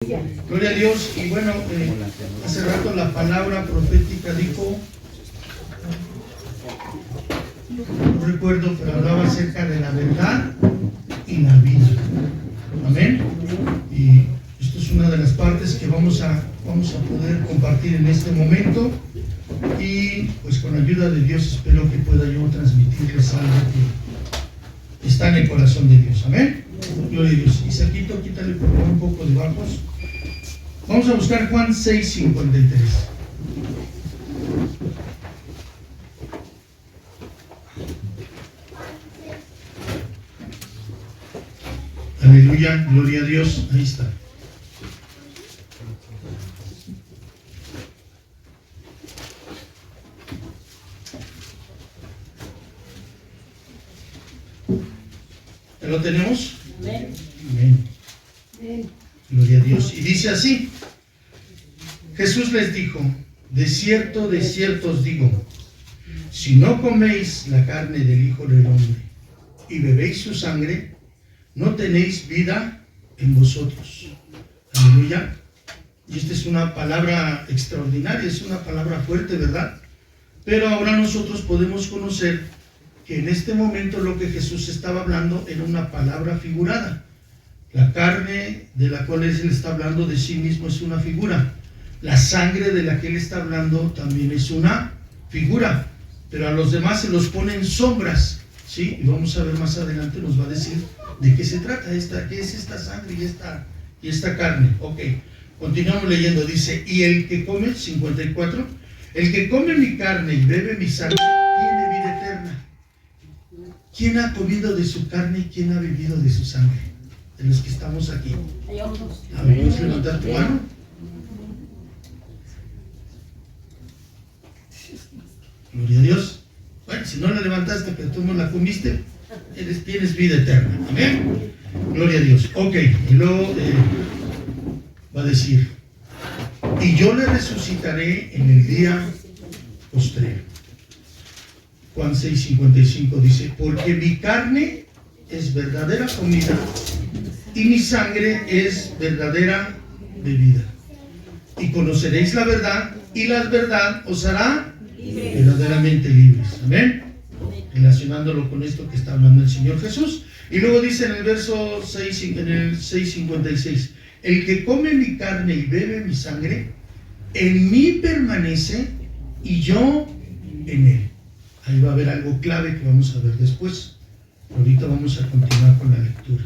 Gloria a Dios. Y bueno, hace rato la palabra profética dijo, no recuerdo, pero hablaba acerca de la verdad y la vida. Amén. Y esto es una de las partes que vamos a poder compartir en este momento. Y pues con la ayuda de Dios espero que pueda yo transmitirles algo que está en el corazón de Dios. Amén. Gloria a Dios. Isaquito, quítale por favor un poco de bajos. Vamos a buscar Juan 6:53. Aleluya, gloria a Dios. Ahí está. ¿Ya lo tenemos? Amén. Amén. Gloria a Dios. Y dice así: Jesús les dijo, de cierto os digo, si no coméis la carne del Hijo del Hombre y bebéis su sangre, no tenéis vida en vosotros. Aleluya. Y esta es una palabra extraordinaria, es una palabra fuerte, ¿verdad? Pero ahora nosotros podemos conocer que en este momento lo que Jesús estaba hablando era una palabra figurada. La carne de la cual Él está hablando de sí mismo es una figura. La sangre de la que Él está hablando también es una figura. Pero a los demás se los ponen sombras, ¿sí? Y vamos a ver más adelante, nos va a decir de qué se trata, qué es esta sangre y esta carne. Ok, continuamos leyendo. Dice, y el que come, 54, el que come mi carne y bebe mi sangre tiene vida eterna. ¿Quién ha comido de su carne y quién ha bebido de su sangre? De los que estamos aquí. A ver, ¿puedes levantar tu mano? Gloria a Dios. Bueno, si no la levantaste, pero tú no la comiste, tienes vida eterna. Amén. Gloria a Dios. Ok, y luego va a decir, y yo le resucitaré en el día postrero. Juan 6:55 dice, porque mi carne es verdadera comida y mi sangre es verdadera bebida. Y conoceréis la verdad y la verdad os hará verdaderamente libres. Amén. Relacionándolo con esto que está hablando el Señor Jesús. Y luego dice en el verso 6, en el 6:56, el que come mi carne y bebe mi sangre, en mí permanece y yo en él. Ahí va a haber algo clave que vamos a ver después. Ahorita vamos a continuar con la lectura.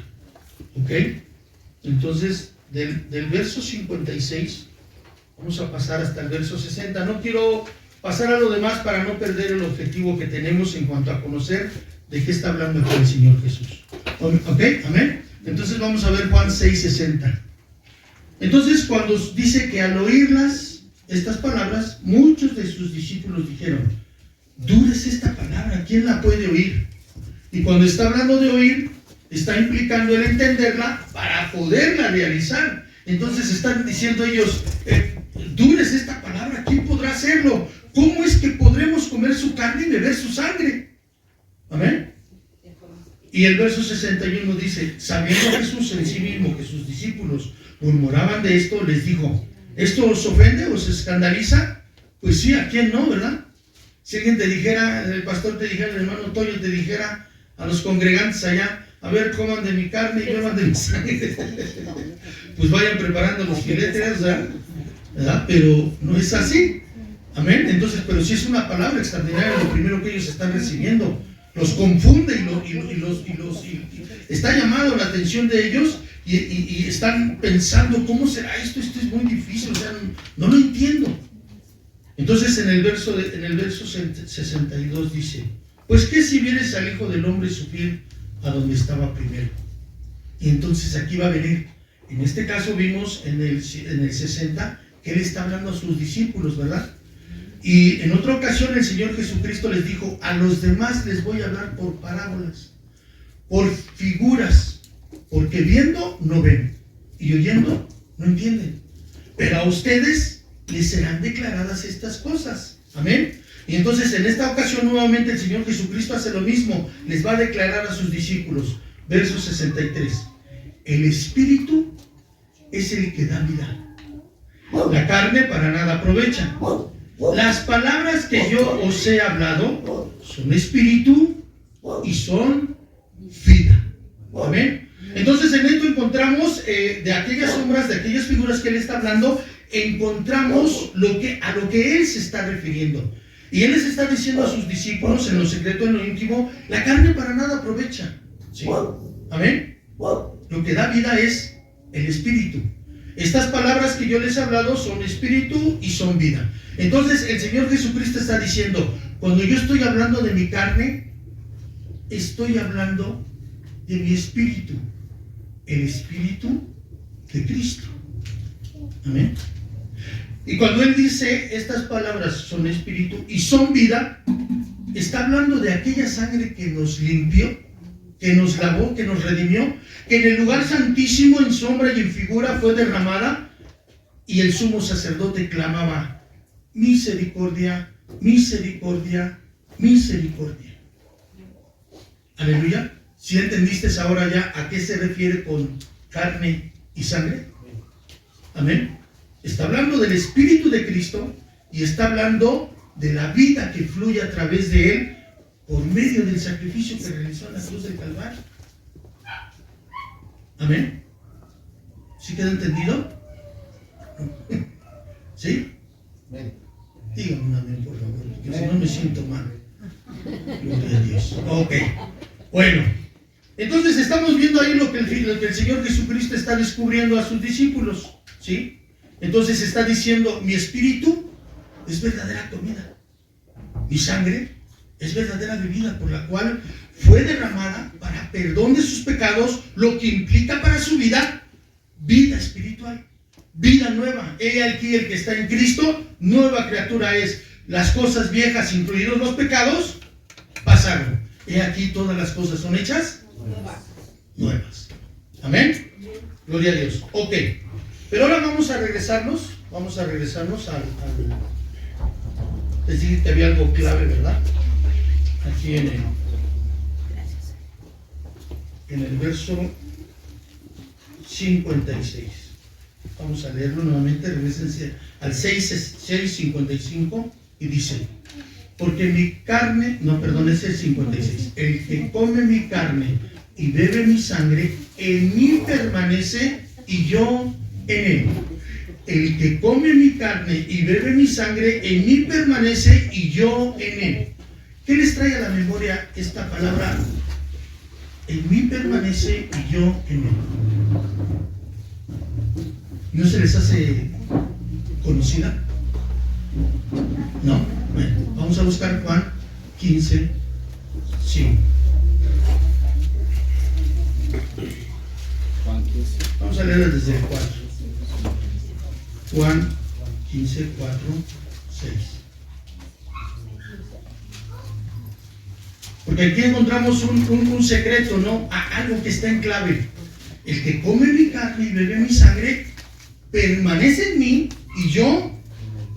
¿Ok? Entonces, del verso 56, vamos a pasar hasta el verso 60. No quiero pasar a lo demás para no perder el objetivo que tenemos en cuanto a conocer de qué está hablando aquí el Señor Jesús. ¿Ok? Amén. Entonces vamos a ver Juan 6:60. Entonces, cuando dice que al oírlas, estas palabras, muchos de sus discípulos dijeron, dura es esta palabra, ¿quién la puede oír? Y cuando está hablando de oír, está implicando el entenderla para poderla realizar. Entonces están diciendo ellos, dura es esta palabra, ¿quién podrá hacerlo? ¿Cómo es que podremos comer su carne y beber su sangre? Amén. Y el verso 61 dice, sabiendo Jesús en sí mismo que sus discípulos murmuraban de esto, les dijo, ¿esto os ofende, os escandaliza? Pues sí, ¿a quién no, verdad? Si alguien te dijera, el pastor te dijera, el hermano Toño te dijera a los congregantes allá, a ver, coman de mi carne y beban de mi sangre, pues vayan preparando los filetes, ¿verdad? Pero no es así. Amén. Entonces, pero sí es una palabra extraordinaria, lo primero que ellos están recibiendo. Los confunde y está llamando la atención de ellos y están pensando, ¿cómo será esto? Esto es muy difícil, o sea, no lo entiendo. Entonces en el verso 62 dice, pues ¿qué si vieres al Hijo del Hombre subir a donde estaba primero? Y entonces aquí va a venir, en este caso vimos en el 60 que Él está hablando a sus discípulos, ¿verdad? Y en otra ocasión el Señor Jesucristo les dijo, a los demás les voy a hablar por parábolas, por figuras, porque viendo no ven y oyendo no entienden, pero a ustedes les serán declaradas estas cosas. Amén. Y entonces en esta ocasión nuevamente el Señor Jesucristo hace lo mismo, les va a declarar a sus discípulos. Verso 63, el Espíritu es el que da vida. La carne para nada aprovecha. Las palabras que yo os he hablado son espíritu y son vida. Amén. Entonces en esto encontramos de aquellas sombras, de aquellas figuras que él está hablando, encontramos a lo que él se está refiriendo. Y él les está diciendo a sus discípulos en lo secreto, en lo íntimo, la carne para nada aprovecha. ¿Sí? Amén. Lo que da vida es el espíritu. Estas palabras que yo les he hablado son espíritu y son vida. Entonces el Señor Jesucristo está diciendo, cuando yo estoy hablando de mi carne, estoy hablando de mi espíritu, el espíritu de Cristo. Amén. Y cuando él dice estas palabras son espíritu y son vida, está hablando de aquella sangre que nos limpió, que nos lavó, que nos redimió, que en el lugar santísimo en sombra y en figura fue derramada, y el sumo sacerdote clamaba: misericordia, misericordia, misericordia. Aleluya. ¿Sí entendiste ahora ya a qué se refiere con carne y sangre? Amén. Está hablando del Espíritu de Cristo y está hablando de la vida que fluye a través de él por medio del sacrificio que realizó en la cruz del Calvario. Amén. ¿Sí queda entendido? ¿Sí? Dígame un amén, por favor, porque si no me siento mal. Gloria a Dios. Ok. Bueno, entonces estamos viendo ahí lo que el Señor Jesucristo está descubriendo a sus discípulos. ¿Sí? Entonces está diciendo, mi espíritu es verdadera comida, mi sangre es verdadera bebida, por la cual fue derramada para perdón de sus pecados, lo que implica para su vida, vida espiritual, vida nueva. He aquí el que está en Cristo, nueva criatura es. Las cosas viejas, incluidos los pecados, pasaron. He aquí todas las cosas son hechas nuevas. Amén. Gloria a Dios. Ok. Pero ahora vamos a regresarnos al decir que había algo clave, ¿verdad? Aquí en el verso 56. Vamos a leerlo nuevamente, regresense al 6:55 y dice: porque mi carne, es el 56, el que come mi carne y bebe mi sangre, en mí permanece y yo en él. El que come mi carne y bebe mi sangre, en mí permanece y yo en él. ¿Qué les trae a la memoria esta palabra? En mí permanece y yo en él. ¿No se les hace conocida? No. Bueno, vamos a buscar Juan 15, 5. Vamos a leer desde el 4. Juan 15, 4, 6. Porque aquí encontramos un secreto, ¿no? Algo que está en clave. El que come mi carne y bebe mi sangre, permanece en mí y yo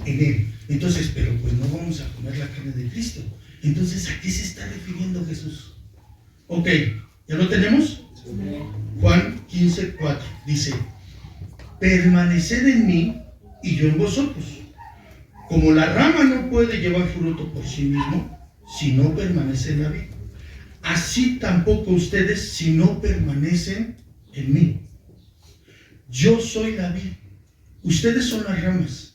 en él. Entonces, pero pues no vamos a comer la carne de Cristo. Entonces, ¿a qué se está refiriendo Jesús? Ok, ¿ya lo tenemos? Juan 15, 4 dice: permaneced en mí y yo en vosotros. Como la rama no puede llevar fruto por sí mismo si no permanece en la vid, así tampoco ustedes si no permanecen en mí. Yo soy la vid, ustedes son las ramas.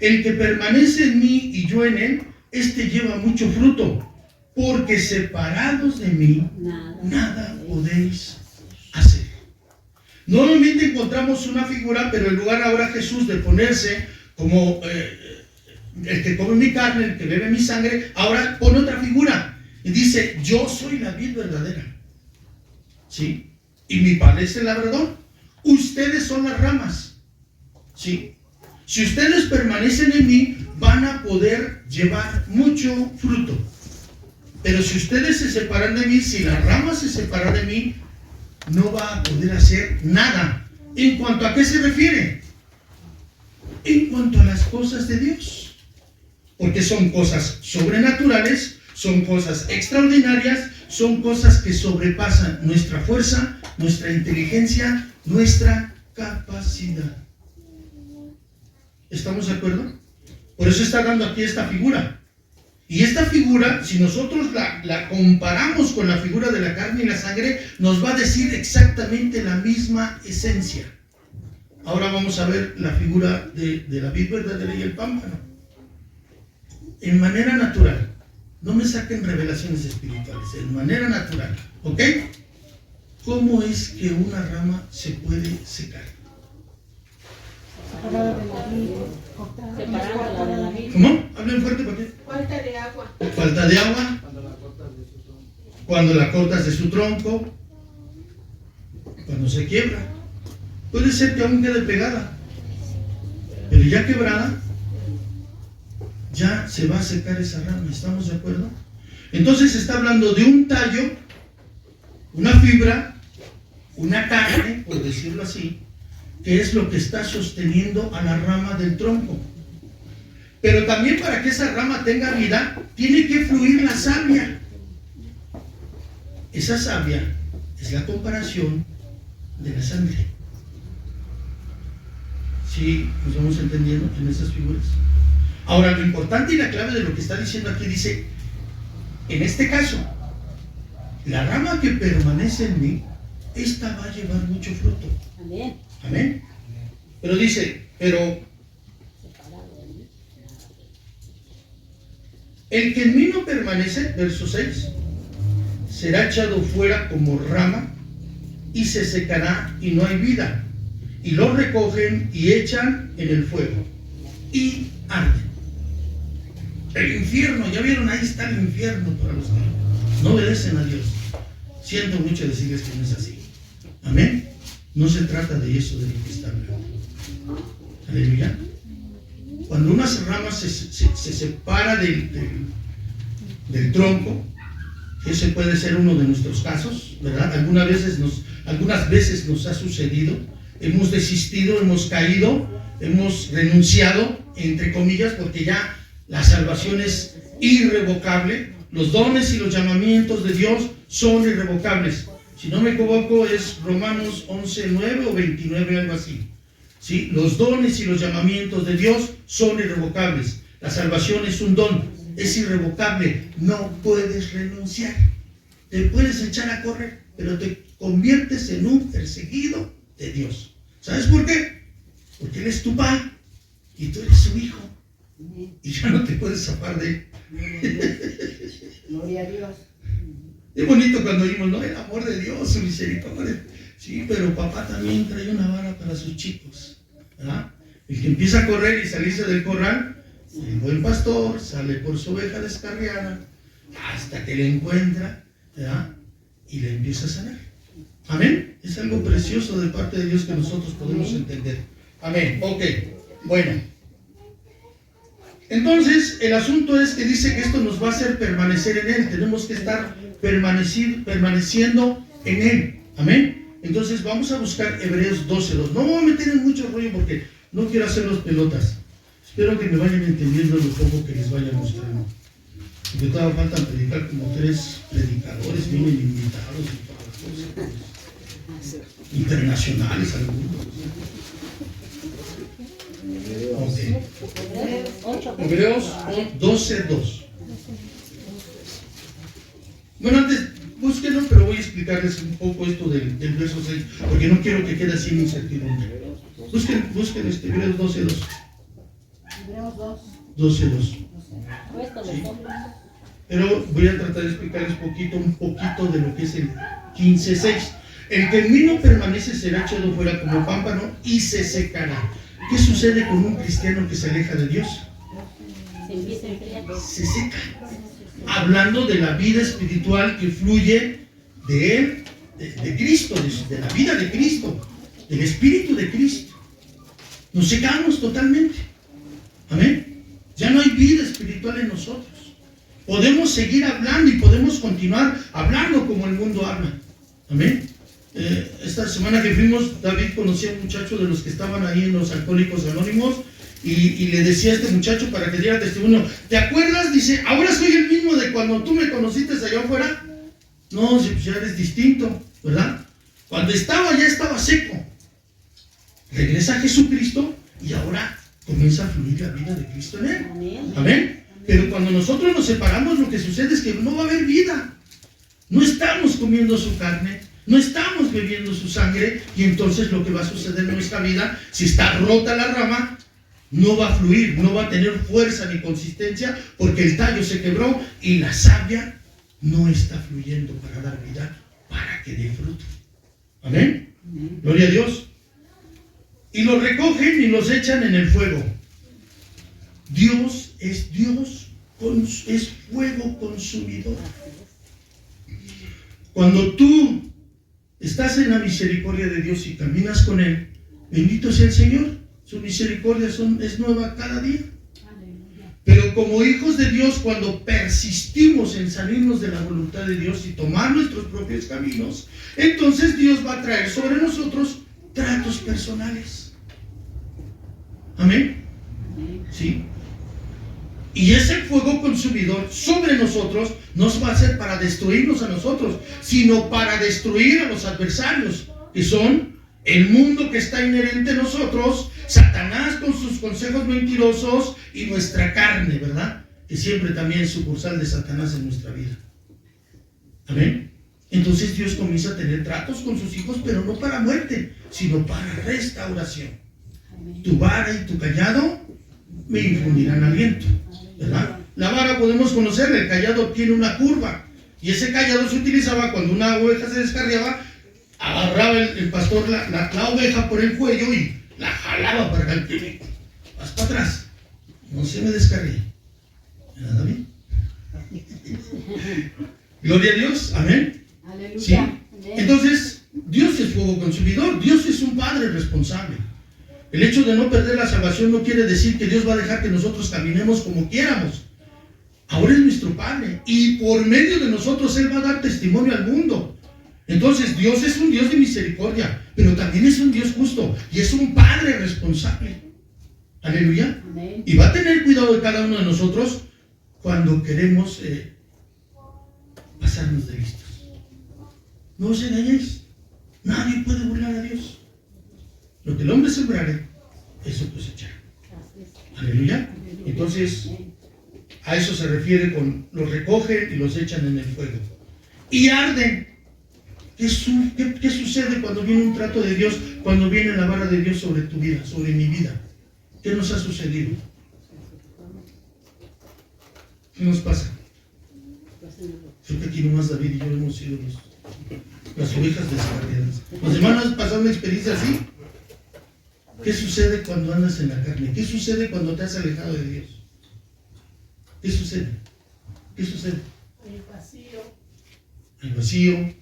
El que permanece en mí y yo en él, este lleva mucho fruto, porque separados de mí nada podéis hacer. Normalmente encontramos una figura, pero en lugar ahora Jesús de ponerse como el que come mi carne, el que bebe mi sangre, ahora pone otra figura y dice: yo soy la vid verdadera, ¿sí? Y mi padre es el labrador. Ustedes son las ramas, ¿sí? Si ustedes permanecen en mí, van a poder llevar mucho fruto. Pero si ustedes se separan de mí, si la rama se separa de mí, no va a poder hacer nada. ¿En cuanto a qué se refiere? En cuanto a las cosas de Dios. Porque son cosas sobrenaturales, son cosas extraordinarias, son cosas que sobrepasan nuestra fuerza, nuestra inteligencia, nuestra capacidad. ¿Estamos de acuerdo? Por eso está dando aquí esta figura. Y esta figura, si nosotros la comparamos con la figura de la carne y la sangre, nos va a decir exactamente la misma esencia. Ahora vamos a ver la figura de la vid verdadera y el pámpano. En manera natural. No me saquen revelaciones espirituales. En manera natural. ¿Ok? ¿Cómo es que una rama se puede secar? ¿Cómo? Hablen fuerte, ¿por qué? Falta de agua. Falta de agua. Cuando la cortas de su tronco. Cuando se quiebra. Puede ser que aún quede pegada. Pero ya quebrada, ya se va a secar esa rama. ¿Estamos de acuerdo? Entonces está hablando de un tallo, una fibra, una carne, por decirlo así, que es lo que está sosteniendo a la rama del tronco. Pero también para que esa rama tenga vida, tiene que fluir la savia. Esa savia es la comparación de la sangre. ¿Sí nos vamos entendiendo en esas figuras? Ahora, lo importante y la clave de lo que está diciendo aquí dice, en este caso, la rama que permanece en mí, esta va a llevar mucho fruto. Amén. Amén. Pero dice, pero el que en mí no permanece, verso 6, será echado fuera como rama y se secará y no hay vida. Y lo recogen y echan en el fuego y arden. El infierno, ya vieron, ahí está el infierno para los que no obedecen a Dios. Siento mucho decirles que no es así. Amén. No se trata de eso de lo que está hablando. Aleluya. Cuando una rama se separa del tronco, ese puede ser uno de nuestros casos, ¿verdad? Algunas veces nos ha sucedido. Hemos desistido, hemos caído, hemos renunciado, entre comillas, porque ya la salvación es irrevocable. Los dones y los llamamientos de Dios son irrevocables. Si no me equivoco, es Romanos 11:9 o 29, algo así. ¿Sí? Los dones y los llamamientos de Dios son irrevocables. La salvación es un don, es irrevocable. No puedes renunciar. Te puedes echar a correr, pero te conviertes en un perseguido de Dios. ¿Sabes por qué? Porque Él es tu papá y tú eres su hijo. Y ya no te puedes zafar de Él. Gloria a Dios. Es bonito cuando oímos, ¿no? El amor de Dios, su misericordia. Sí, pero papá también trae una vara para sus chicos, ¿verdad? El que empieza a correr y salirse del corral, el buen pastor sale por su oveja descarriada hasta que le encuentra, ¿verdad? Y le empieza a sanar. Amén. Es algo precioso de parte de Dios que nosotros podemos entender. Amén. Ok. Bueno. Entonces, el asunto es que dice que esto nos va a hacer permanecer en Él. Tenemos que estar permaneciendo en Él. Amén. Entonces, vamos a buscar Hebreos 12:2. No me voy a meter en mucho rollo porque no quiero hacerlos pelotas. Espero que me vayan entendiendo lo poco que les vaya mostrando. Porque todavía faltan predicar como 3 predicadores, vienen invitados y todas las cosas. Internacionales algunos. Okay. Hebreos 12:2. Bueno, antes búsquenlo, pero voy a explicarles un poco esto del verso 6, porque no quiero que quede así en incertidumbre. Busquen Hebreos 12:2. Hebreos 12:2. ¿Sí? Pero voy a tratar de explicarles un poquito de lo que es el 15:6. El que en mí no permanece será echado fuera como pámpano y se secará. ¿Qué sucede con un cristiano que se aleja de Dios? Se seca. Hablando de la vida espiritual que fluye de Él, de Cristo, de la vida de Cristo, del Espíritu de Cristo. Nos secamos totalmente. Amén. Ya no hay vida espiritual en nosotros. Podemos seguir hablando y podemos continuar hablando como el mundo habla. Amén. Esta semana que fuimos, David conocía a un muchacho de los que estaban ahí en los Alcohólicos Anónimos y le decía a este muchacho para que diera testimonio, ¿te acuerdas? Dice, ahora soy el mismo de cuando tú me conociste allá afuera. No, pues ya eres distinto, ¿verdad? Cuando estaba, ya estaba seco. regresa a Jesucristo y ahora comienza a fluir la vida de Cristo en él. Amén. Pero cuando nosotros nos separamos, lo que sucede es que no va a haber vida. No estamos comiendo su carne, no estamos bebiendo su sangre, y entonces lo que va a suceder en nuestra vida, si está rota la rama, no va a fluir, no va a tener fuerza ni consistencia, porque el tallo se quebró y la savia no está fluyendo para dar vida, para que dé fruto. Amén. Gloria a Dios. Y los recogen y los echan en el fuego. Dios es fuego consumidor. Cuando tú estás en la misericordia de Dios y caminas con Él, bendito sea el Señor, su misericordia es nueva cada día. Pero como hijos de Dios, cuando persistimos en salirnos de la voluntad de Dios y tomar nuestros propios caminos, entonces Dios va a traer sobre nosotros tratos personales. Amén. ¿Sí? Y ese fuego consumidor sobre nosotros no va a ser para destruirnos a nosotros, sino para destruir a los adversarios, que son el mundo que está inherente a nosotros, Satanás con sus consejos mentirosos y nuestra carne, ¿verdad? Que siempre también es sucursal de Satanás en nuestra vida. Amén. Entonces Dios comienza a tener tratos con sus hijos, pero no para muerte, sino para restauración. Tu vara y tu callado me infundirán aliento, ¿verdad? La vara podemos conocerla, el callado tiene una curva, y ese callado se utilizaba cuando una oveja se descarriaba, agarraba el pastor la oveja por el cuello y la jalaba para que vas para atrás, no se me descarríe. ¿Verdad, David? Gloria a Dios, amén. Aleluya. ¿Sí? Entonces, Dios es fuego consumidor, Dios es un Padre responsable. El hecho de no perder la salvación no quiere decir que Dios va a dejar que nosotros caminemos como quieramos. Ahora es nuestro Padre, y por medio de nosotros Él va a dar testimonio al mundo. Entonces Dios es un Dios de misericordia, pero también es un Dios justo, y es un Padre responsable. Aleluya. Amén. Y va a tener cuidado de cada uno de nosotros cuando queremos pasarnos de listos. No os engañéis, nadie puede burlar a Dios. Lo que el hombre sembrare, eso cosechará. Aleluya. Entonces, a eso se refiere con los recogen y los echan en el fuego. Y arden. ¿Qué sucede cuando viene un trato de Dios, cuando viene la vara de Dios sobre tu vida, sobre mi vida? ¿Qué nos ha sucedido? ¿Qué nos pasa? Creo que aquí nomás David y yo hemos sido las ovejas descarriadas. ¿Los demás han pasado una experiencia así? ¿Qué sucede cuando andas en la carne? ¿Qué sucede cuando te has alejado de Dios? ¿Qué sucede? ¿Qué sucede? El vacío, El vacío,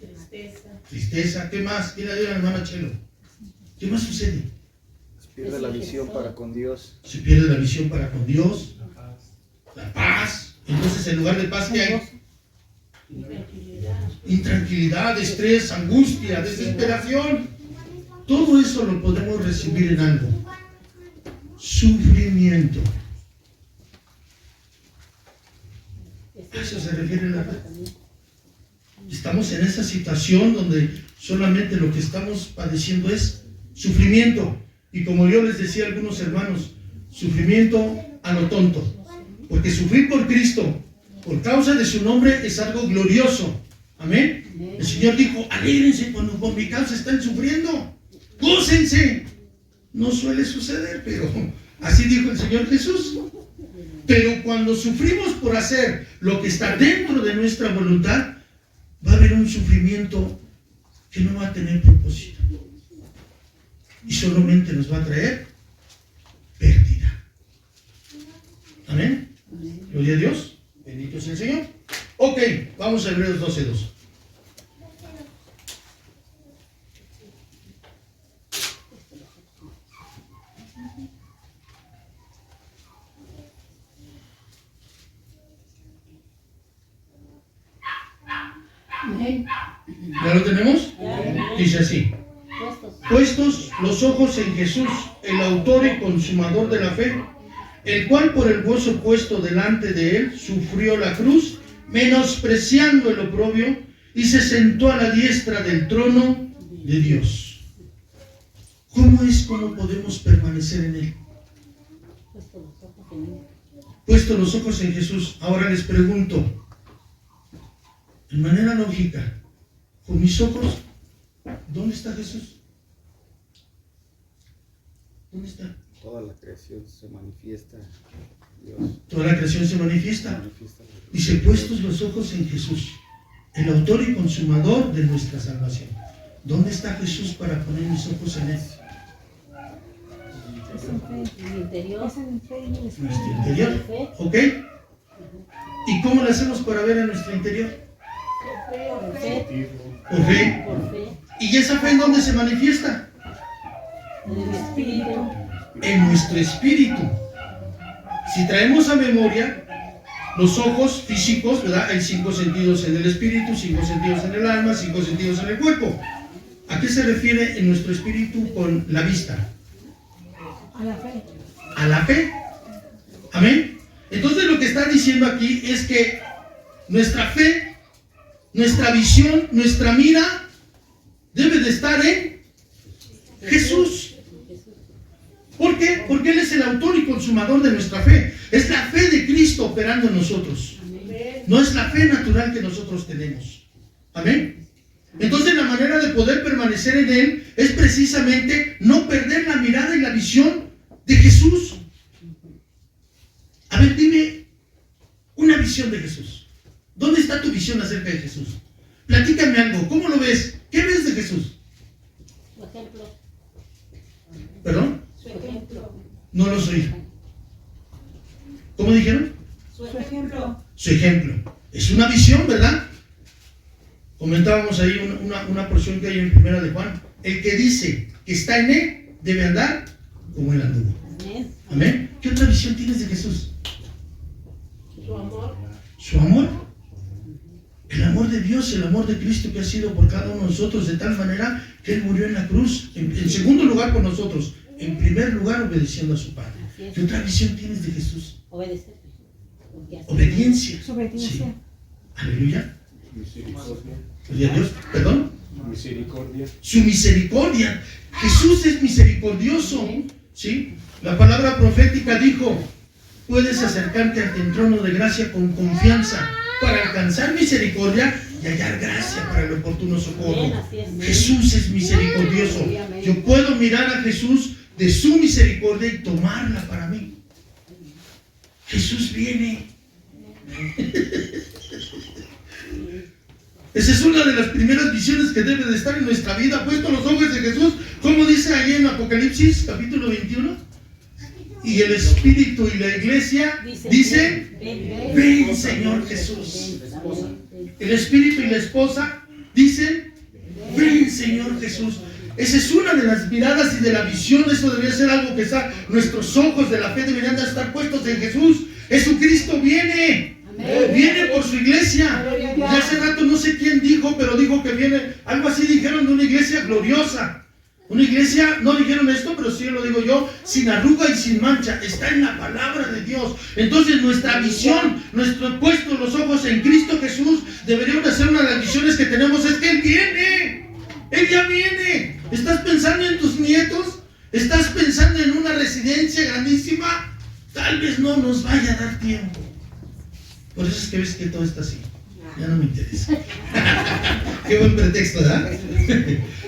tristeza. ¿Qué más? ¿Quién le dio a la hermana Chelo? ¿Qué más sucede? Se pierde la visión para con Dios. Se pierde la visión para con Dios, la paz. Entonces, en lugar de paz, ¿qué hay? Intranquilidad, estrés, angustia, desesperación. Todo eso lo podemos recibir en algo. Sufrimiento. A eso se refiere la red. Estamos en esa situación donde solamente lo que estamos padeciendo es sufrimiento. Y como yo les decía a algunos hermanos, sufrimiento a lo tonto. Porque sufrir por Cristo, por causa de su nombre, es algo glorioso. Amén. El Señor dijo, alégrense cuando por mi causa están sufriendo. Gócense. No suele suceder, pero así dijo el Señor Jesús. Pero cuando sufrimos por hacer lo que está dentro de nuestra voluntad, va a haber un sufrimiento que no va a tener propósito. Y solamente nos va a traer pérdida. Amén. Gloria a Dios. Bendito es el Señor. Ok, vamos a Hebreos 12:2. Amén. ¿Ya lo tenemos? Dice así. Puestos los ojos en Jesús, el autor y consumador de la fe, el cual por el gozo puesto delante de él sufrió la cruz, menospreciando el oprobio, y se sentó a la diestra del trono de Dios. ¿Cómo podemos permanecer en Él? Puesto los ojos en Jesús. Ahora les pregunto, en manera lógica, con mis ojos, ¿dónde está Jesús? ¿Dónde está? Toda la creación se manifiesta, Dios. Toda la creación se manifiesta. Dice, puestos los ojos en Jesús, el autor y consumador de nuestra salvación. ¿Dónde está Jesús para poner mis ojos en Él? En el interior. Nuestro interior. ¿Ok? ¿Y cómo lo hacemos para ver en nuestro interior? Por fe. Por fe. Por fe. ¿Y esa fe en dónde se manifiesta? En el espíritu. En nuestro espíritu. Si traemos a memoria los ojos físicos, ¿verdad? Hay 5 sentidos en el espíritu, 5 sentidos en el alma, 5 sentidos en el cuerpo. ¿A qué se refiere en nuestro espíritu con la vista? A la fe. A la fe. Amén. Entonces lo que está diciendo aquí es que nuestra fe, nuestra visión, nuestra mira debe de estar en Jesús. ¿Por qué? Porque Él es el autor y consumador de nuestra fe. Es la fe de Cristo operando en nosotros. No es la fe natural que nosotros tenemos. Amén. Entonces la manera de poder permanecer en Él es precisamente no perder la mirada y la visión de Jesús. A ver, dime una visión de Jesús. ¿Dónde está tu visión acerca de Jesús? Platícame algo. ¿Cómo lo ves? ¿Qué ves de Jesús? Su ejemplo. ¿Perdón? Su ejemplo. No los oí. ¿Cómo dijeron? Su ejemplo. Su ejemplo. Es una visión, ¿verdad? Comentábamos ahí una porción que hay en Primera de Juan. El que dice que está en Él debe andar como Él anduvo. Amén. Amén. ¿Qué otra visión tienes de Jesús? Su amor. Su amor. El amor de Dios, el amor de Cristo que ha sido por cada uno de nosotros de tal manera que Él murió en la cruz. En segundo lugar por nosotros. En primer lugar obedeciendo a su Padre. ¿Qué otra visión tienes de Jesús? Obedecer. Obediencia. Su obediencia. Sí. Aleluya. Misericordia. Gloria a Dios. ¿Perdón? Misericordia. Su misericordia. Jesús es misericordioso. ¿Sí? La palabra profética dijo, puedes acercarte ante el trono de gracia con confianza para alcanzar misericordia y hallar gracia para el oportuno socorro. Amén, así es. Jesús es misericordioso. Yo puedo mirar a Jesús de su misericordia y tomarla para mí. Jesús viene. Esa es una de las primeras visiones que debe de estar en nuestra vida, puesto los ojos de Jesús, como dice ahí en Apocalipsis, capítulo 21. Y el Espíritu y la Iglesia dicen, ven Señor Jesús. El Espíritu y la esposa dicen, ven Señor Jesús. Esa es una de las miradas y de la visión. Eso debería ser algo que está, nuestros ojos de la fe deberían de estar puestos en Jesús. Jesucristo viene. Viene por su iglesia. Y hace rato no sé quién dijo, pero dijo que viene, algo así dijeron de una iglesia gloriosa. Una iglesia, no dijeron esto, pero sí lo digo yo, sin arruga y sin mancha. Está en la palabra de Dios. Entonces nuestra visión, nuestro puesto los ojos en Cristo Jesús, deberían de ser una de las visiones que tenemos, es que Él viene. Él ya viene. ¿Estás pensando en tus nietos? ¿Estás pensando en una residencia grandísima? Tal vez no nos vaya a dar tiempo. Por eso es que ves que todo está así. Ya no me interesa. Qué buen pretexto, ¿verdad?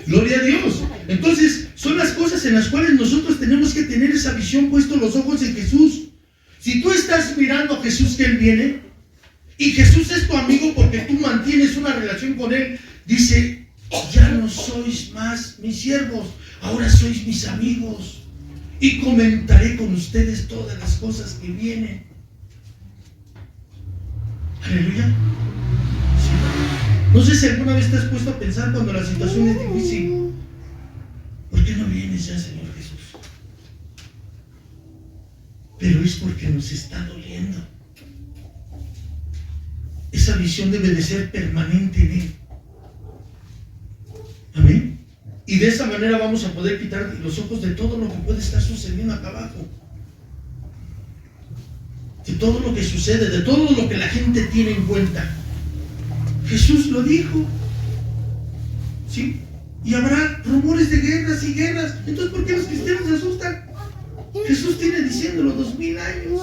Gloria a Dios. Entonces, son las cosas en las cuales nosotros tenemos que tener esa visión, puesto los ojos en Jesús. Si tú estás mirando a Jesús que Él viene, y Jesús es tu amigo porque tú mantienes una relación con Él, dice, ya no sois más mis siervos, ahora sois mis amigos. Y comentaré con ustedes todas las cosas que vienen. Aleluya. Sí. No sé si alguna vez te has puesto a pensar cuando la situación es difícil. ¿Por qué no vienes ya, Señor Jesús? Pero es porque nos está doliendo. Esa visión debe de ser permanente en Él. Amén. Y de esa manera vamos a poder quitar los ojos de todo lo que puede estar sucediendo acá abajo. De todo lo que sucede, de todo lo que la gente tiene en cuenta. Jesús lo dijo. ¿Sí? Y habrá rumores de guerras y guerras. Entonces, ¿por qué los cristianos se asustan? Jesús tiene diciéndolo 2000 años.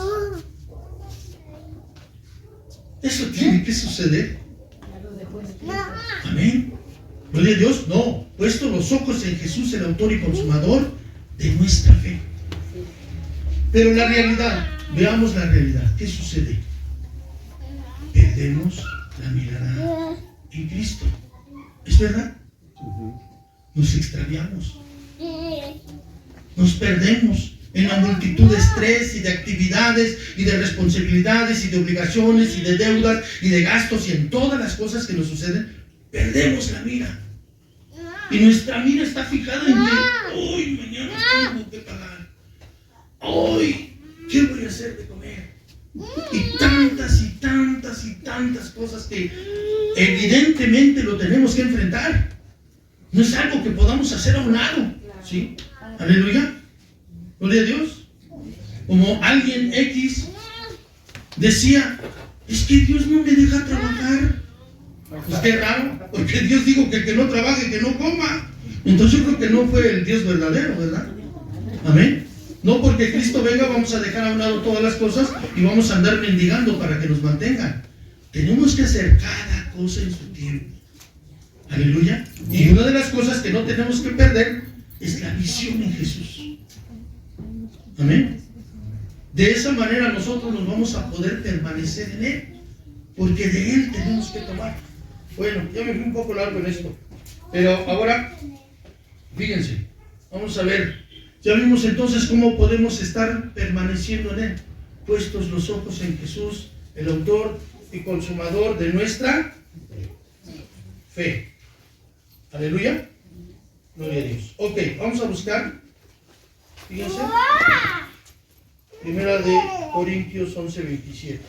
Eso tiene que suceder. Amén. Gloria a Dios. No, puesto los ojos en Jesús, el autor y consumador de nuestra fe. Pero la realidad, veamos la realidad. ¿Qué sucede? Perdemos la mirada en Cristo. ¿Es verdad? Nos extraviamos. Nos perdemos en la multitud de estrés y de actividades y de responsabilidades y de obligaciones y de deudas y de gastos y en todas las cosas que nos suceden. Perdemos la mira. Y nuestra mira está fijada en que hoy, mañana tengo que pagar. Hoy, ¿qué voy a hacer de comer? Y tantas y tantas y tantas cosas que evidentemente lo tenemos que enfrentar. No es algo que podamos hacer a un lado. ¿Sí? Aleluya. Gloria a Dios. Como alguien X decía, es que Dios no me deja trabajar. Pues qué raro, porque Dios dijo que el que no trabaje, que no coma. Entonces yo creo que no fue el Dios verdadero, ¿verdad? Amén. No porque Cristo venga vamos a dejar a un lado todas las cosas y vamos a andar mendigando para que nos mantengan. Tenemos que hacer cada cosa en su tiempo. Aleluya. Y una de las cosas que no tenemos que perder es la visión en Jesús. Amén. De esa manera nosotros nos vamos a poder permanecer en Él, porque de Él tenemos que tomar. Bueno, ya me fui un poco largo en esto, pero ahora, fíjense, vamos a ver. Ya vimos entonces cómo podemos estar permaneciendo en Él, puestos los ojos en Jesús, el autor y consumador de nuestra fe. Aleluya. Gloria a Dios. Ok, vamos a buscar, fíjense, Primera de Corintios 11:27.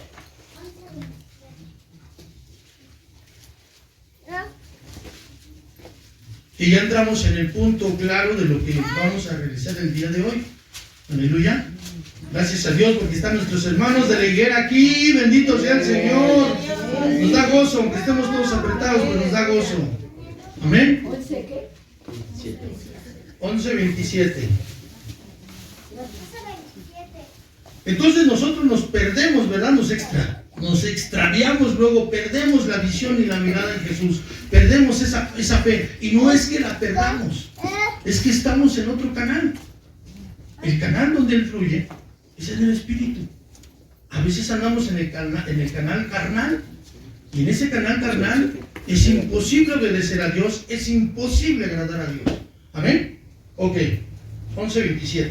Y ya entramos en el punto claro de lo que vamos a realizar el día de hoy. Aleluya. Gracias a Dios porque están nuestros hermanos de la higuera aquí. Bendito sea el Señor. Nos da gozo, aunque estemos todos apretados, pero nos da gozo. Amén. 11:27. Entonces nosotros nos perdemos, ¿verdad? Nos extraviamos, luego perdemos la visión y la mirada en Jesús. Perdemos esa fe. Y no es que la perdamos, es que estamos en otro canal. El canal donde Él fluye es en el Espíritu. A veces andamos en el canal carnal. Y en ese canal carnal es imposible obedecer a Dios, es imposible agradar a Dios. Amén. Ok, 11:27.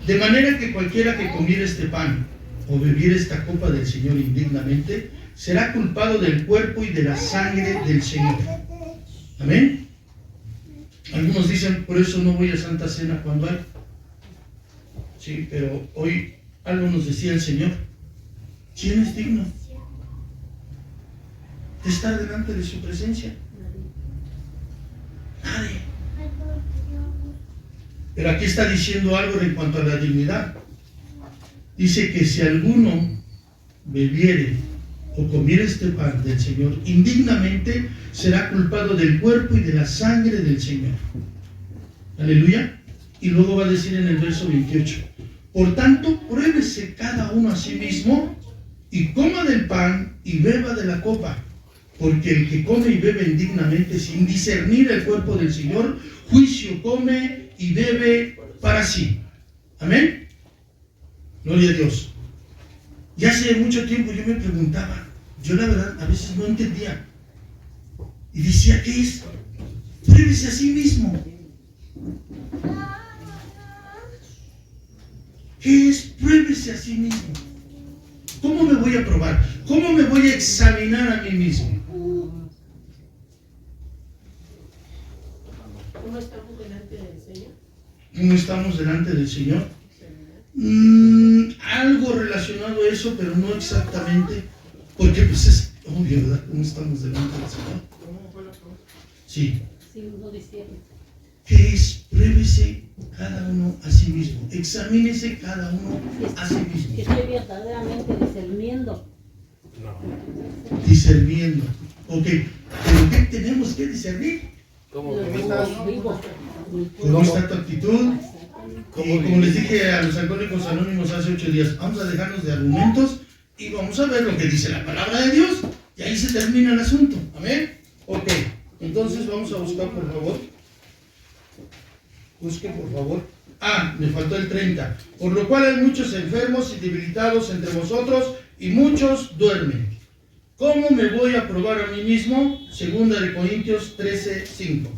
De manera que cualquiera que comiera este pan o bebiera esta copa del Señor indignamente, será culpado del cuerpo y de la sangre del Señor. Amén. Algunos dicen, por eso no voy a Santa Cena cuando hay. Sí, pero hoy algo nos decía el Señor. ¿Quién es digno de estar delante de su presencia? Nadie. Pero aquí está diciendo algo en cuanto a la dignidad. Dice que si alguno bebiere o comiere este pan del Señor indignamente, será culpado del cuerpo y de la sangre del Señor. Aleluya. Y luego va a decir en el verso 28, por tanto, pruébese cada uno a sí mismo y coma del pan y beba de la copa, porque el que come y bebe indignamente sin discernir el cuerpo del Señor, juicio come y bebe para sí. Amén. Gloria a Dios. Y hace mucho tiempo yo me preguntaba, yo la verdad a veces no entendía. Y decía, ¿qué es? Pruébese a sí mismo. ¿Qué es? Pruébese a sí mismo. ¿Cómo me voy a probar? ¿Cómo me voy a examinar a mí mismo? ¿Cómo estamos delante del Señor? ¿Cómo estamos delante del Señor? Algo relacionado a eso, pero no exactamente, porque pues es obvio, ¿verdad? ¿Cómo estamos delante del Señor? Sí. Sí, uno diciendo. ¿Qué es? Pruébese cada uno a sí mismo. Examínese cada uno a sí mismo. Estoy verdaderamente discerniendo. Discerniendo. Ok, pero ¿qué tenemos que discernir? ¿Cómo Los vivimos? vivos. ¿Cómo está tu actitud? ¿Cómo Y como les vivimos? dije a los alcohólicos anónimos hace 8 días, vamos a dejarnos de argumentos y vamos a ver lo que dice la palabra de Dios. Y ahí se termina el asunto. Amén. Ok, entonces vamos a buscar, por favor. Busque, por favor. Me faltó el 30. Por lo cual hay muchos enfermos y debilitados entre vosotros y muchos duermen. ¿Cómo me voy a probar a mí mismo? Segunda de Corintios 13:5.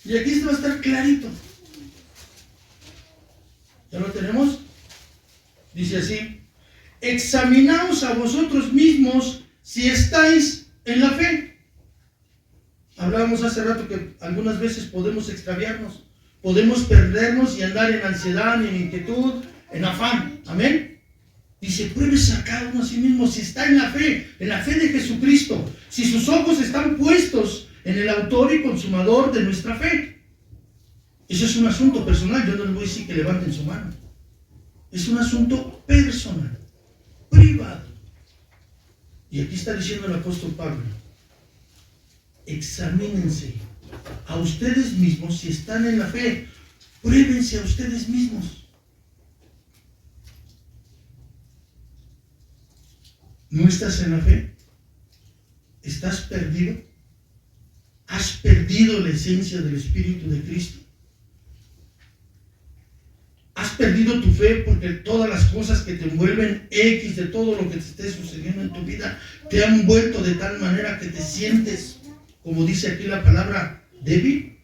Y aquí esto va a estar clarito. ¿Ya lo tenemos? Dice así: examinaos a vosotros mismos si estáis en la fe. Hablábamos hace rato que algunas veces podemos extraviarnos, podemos perdernos y andar en ansiedad, en inquietud, en afán. Amén. Dice, pruébese a cada uno a sí mismo si está en la fe de Jesucristo, si sus ojos están puestos en el autor y consumador de nuestra fe. Eso es un asunto personal. Yo no les voy a decir que levanten su mano. Es un asunto personal, privado. Y aquí está diciendo el apóstol Pablo: examínense a ustedes mismos si están en la fe. Pruébense a ustedes mismos. ¿No estás en la fe? ¿Estás perdido? ¿Has perdido la esencia del Espíritu de Cristo? ¿Has perdido tu fe porque todas las cosas que te envuelven, X de todo lo que te esté sucediendo en tu vida, te han vuelto de tal manera que te sientes, como dice aquí la palabra, débil?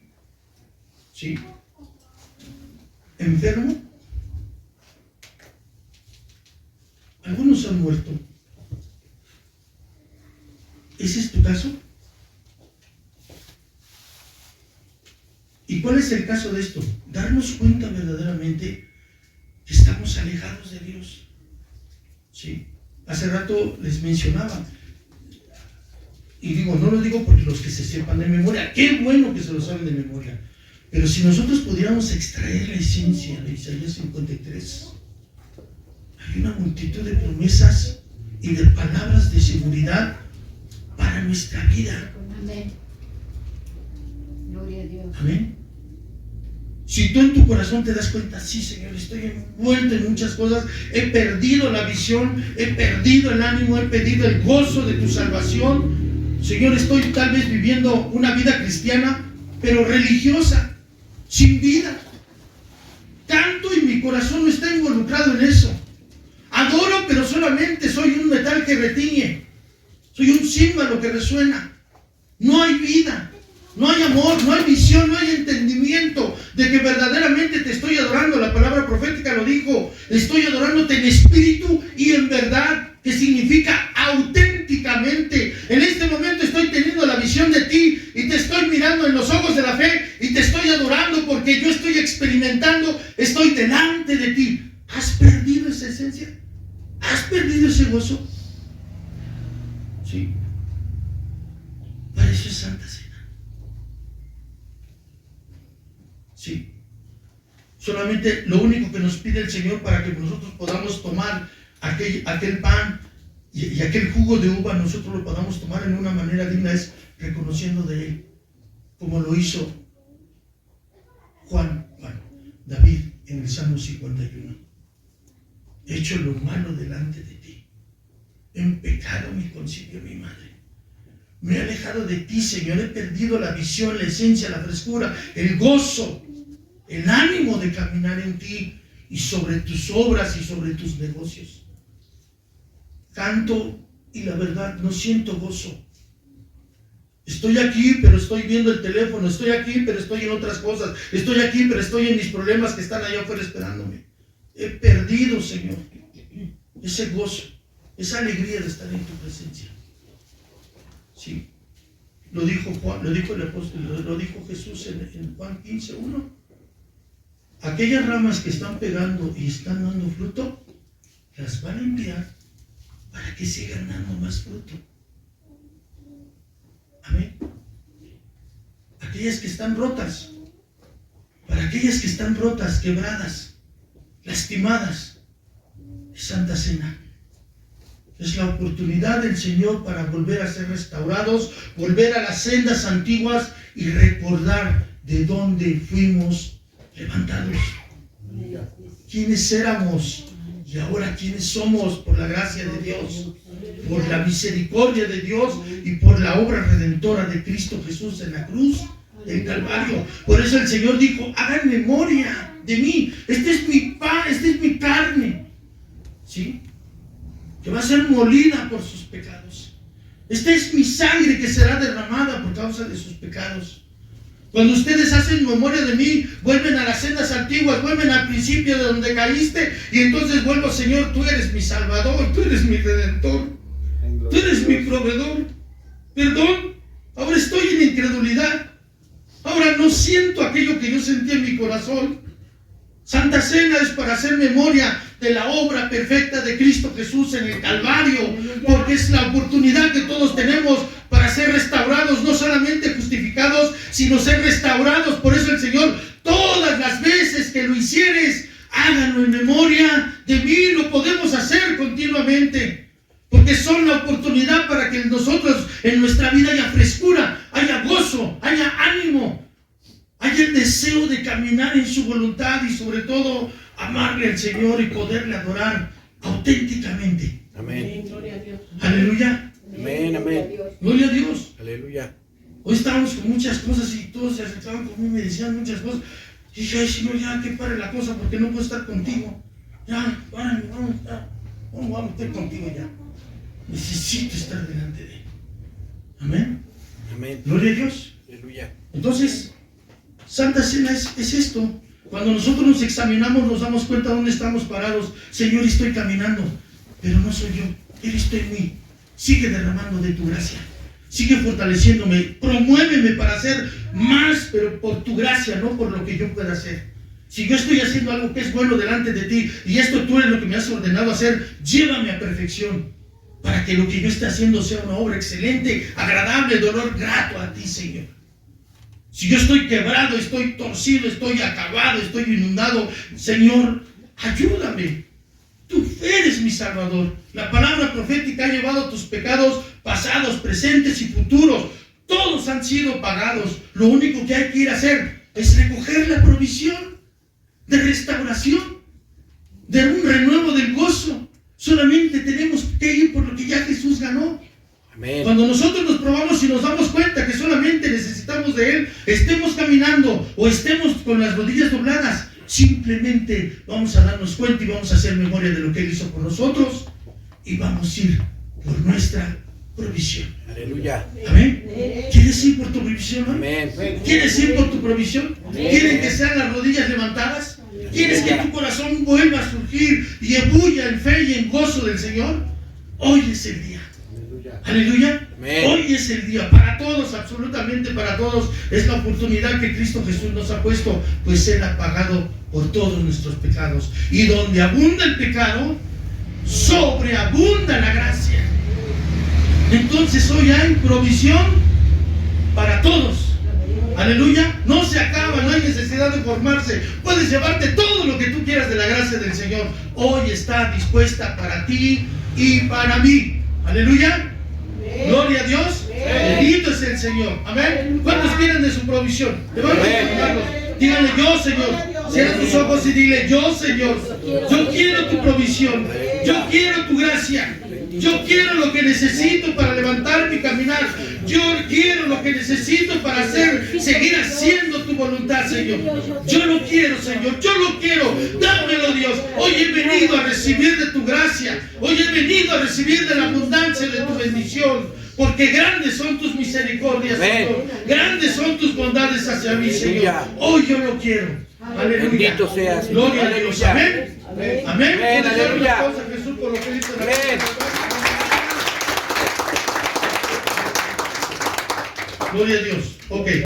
¿Sí? ¿Enfermo? Algunos han muerto. ¿Ese es tu caso? ¿Y cuál es el caso de esto? Darnos cuenta verdaderamente que estamos alejados de Dios. ¿Sí? Hace rato les mencionaba, y digo, no lo digo porque los que se sepan de memoria, qué bueno que se lo saben de memoria, pero si nosotros pudiéramos extraer la esencia de Isaías 53, hay una multitud de promesas y de palabras de seguridad para nuestra vida. Amén. Gloria a Dios. Amén. Si tú en tu corazón te das cuenta, sí, Señor, estoy envuelto en muchas cosas, he perdido la visión, he perdido el ánimo, he perdido el gozo de tu salvación. Señor, estoy tal vez viviendo una vida cristiana, pero religiosa, sin vida. Canto y mi corazón no está involucrado en eso. Adoro, pero solamente soy un metal que retiñe. Soy un címbalo que resuena. No hay vida, no hay amor, no hay visión, no hay entendimiento de que verdaderamente te estoy adorando. La palabra profética lo dijo: estoy adorándote en espíritu y en verdad, que significa auténticamente. En este momento estoy teniendo la visión de ti y te estoy mirando en los ojos de la fe y te estoy adorando porque yo estoy experimentando, estoy delante de ti. ¿Has perdido esa esencia? ¿Has perdido ese gozo? Sí. Para eso es Santa Cena. Sí. Solamente lo único que nos pide el Señor para que nosotros podamos tomar aquel pan y aquel jugo de uva, nosotros lo podamos tomar en una manera digna, es reconociendo de Él, como lo hizo David en el Salmo 51. He hecho lo malo delante de ti. En pecado me concibió mi madre. Me he alejado de ti, Señor. He perdido la visión, la esencia, la frescura, el gozo, el ánimo de caminar en ti y sobre tus obras y sobre tus negocios. Canto y la verdad no siento gozo. Estoy aquí, pero estoy viendo el teléfono. Estoy aquí, pero estoy en otras cosas. Estoy aquí, pero estoy en mis problemas que están allá afuera esperándome. He perdido, Señor, ese gozo, esa alegría de estar en tu presencia. Sí. Lo dijo Juan, lo dijo el apóstol, lo dijo Jesús en Juan 15:1. Aquellas ramas que están pegando y están dando fruto, las van a enviar para que sigan dando más fruto. Amén. Aquellas que están rotas, para aquellas que están rotas, quebradas, lastimadas. Es Santa Cena. Es la oportunidad del Señor para volver a ser restaurados, volver a las sendas antiguas y recordar de dónde fuimos levantados. ¿Quiénes éramos? Y ahora quiénes somos por la gracia de Dios, por la misericordia de Dios y por la obra redentora de Cristo Jesús en la cruz del Calvario. Por eso el Señor dijo: hagan memoria de mí. Este es mi pan, esta es mi carne, ¿sí?, que va a ser molida por sus pecados. Esta es mi sangre que será derramada por causa de sus pecados. Cuando ustedes hacen memoria de mí, vuelven a las sendas antiguas, vuelven al principio de donde caíste, y entonces vuelvo: Señor, tú eres mi Salvador, tú eres mi Redentor, tú eres mi proveedor. Perdón, ahora estoy en incredulidad, ahora no siento aquello que yo sentí en mi corazón. Santa Cena es para hacer memoria de la obra perfecta de Cristo Jesús en el Calvario, porque es la oportunidad que todos tenemos para ser restaurados, no solamente justificados, sino ser restaurados. Por eso el Señor: todas las veces que lo hicieres, háganlo en memoria de mí. Lo podemos hacer continuamente, porque son la oportunidad para que nosotros en nuestra vida haya frescura, haya gozo, haya ánimo, haya el deseo de caminar en su voluntad y sobre todo amarle al Señor y poderle adorar auténticamente. Amén. Gloria a Dios. Aleluya. Amén, amén. Gloria a Dios. Aleluya. Hoy estábamos con muchas cosas y todos se acercaban conmigo y me decían muchas cosas. Y dije: ay, Señor, ya que pare la cosa porque no puedo estar contigo. Ya, párame, vamos, ya. Vamos a estar contigo ya. Necesito estar delante de Él. Amén. Amén. Gloria a Dios. Aleluya. Entonces, Santa Cena es esto. Cuando nosotros nos examinamos, nos damos cuenta dónde estamos parados. Señor, estoy caminando, pero no soy yo. Eres tú en mí. Sigue derramando de tu gracia. Sigue fortaleciéndome. Promuéveme para hacer más, pero por tu gracia, no por lo que yo pueda hacer. Si yo estoy haciendo algo que es bueno delante de ti, y esto tú eres lo que me has ordenado hacer, llévame a perfección, para que lo que yo esté haciendo sea una obra excelente, agradable, de olor grato a ti, Señor. Si yo estoy quebrado, estoy torcido, estoy acabado, estoy inundado, Señor, ayúdame. Tú eres mi Salvador. La palabra profética ha llevado tus pecados pasados, presentes y futuros. Todos han sido pagados. Lo único que hay que ir a hacer es recoger la provisión de restauración, de un renuevo del gozo. Solamente tenemos que ir por lo que ya Jesús ganó. Amén. Cuando nosotros nos probamos y nos damos cuenta que solamente necesitamos de Él, estemos caminando o estemos con las rodillas dobladas, simplemente vamos a darnos cuenta y vamos a hacer memoria de lo que Él hizo por nosotros y vamos a ir por nuestra provisión. Aleluya. Amén. ¿Quieres ir por tu provisión? Amén. ¿Quieres ir por tu provisión? ¿Quieres que sean las rodillas levantadas? ¿Quieres que tu corazón vuelva a surgir y ebulla en fe y en gozo del Señor? Hoy es el día. Aleluya. Amén. Hoy es el día para todos, absolutamente para todos. Es la oportunidad que Cristo Jesús nos ha puesto, pues Él ha pagado por todos nuestros pecados. Y donde abunda el pecado, sobreabunda la gracia. Entonces hoy hay provisión para todos. Aleluya. No se acaba, no hay necesidad de formarse. Puedes llevarte todo lo que tú quieras de la gracia del Señor. Hoy está dispuesta para ti y para mí. Aleluya. Gloria a Dios. Bendito es el Señor. Amén. ¿Cuántos quieren de su provisión? Levanten sus manos. Díganle: yo, Señor. Cierra tus ojos y dile: yo, Señor. Yo quiero tu provisión. Yo quiero tu gracia. Yo quiero lo que necesito para levantarme y caminar. Yo quiero lo que necesito para seguir haciendo tu voluntad, Señor. Yo lo quiero, Señor. Yo lo quiero. Dámelo, Dios. Hoy he venido a recibir de tu gracia. Hoy he venido a recibir de la abundancia de tu bendición. Porque grandes son tus misericordias, Señor. Grandes son tus bondades hacia mí, Señor. Hoy yo lo quiero. Aleluya. Bendito seas. Gloria a Dios. Amén. Amén. Amén. Aleluya. Jesús por lo que dice la Amén. Gloria a Dios. Ok.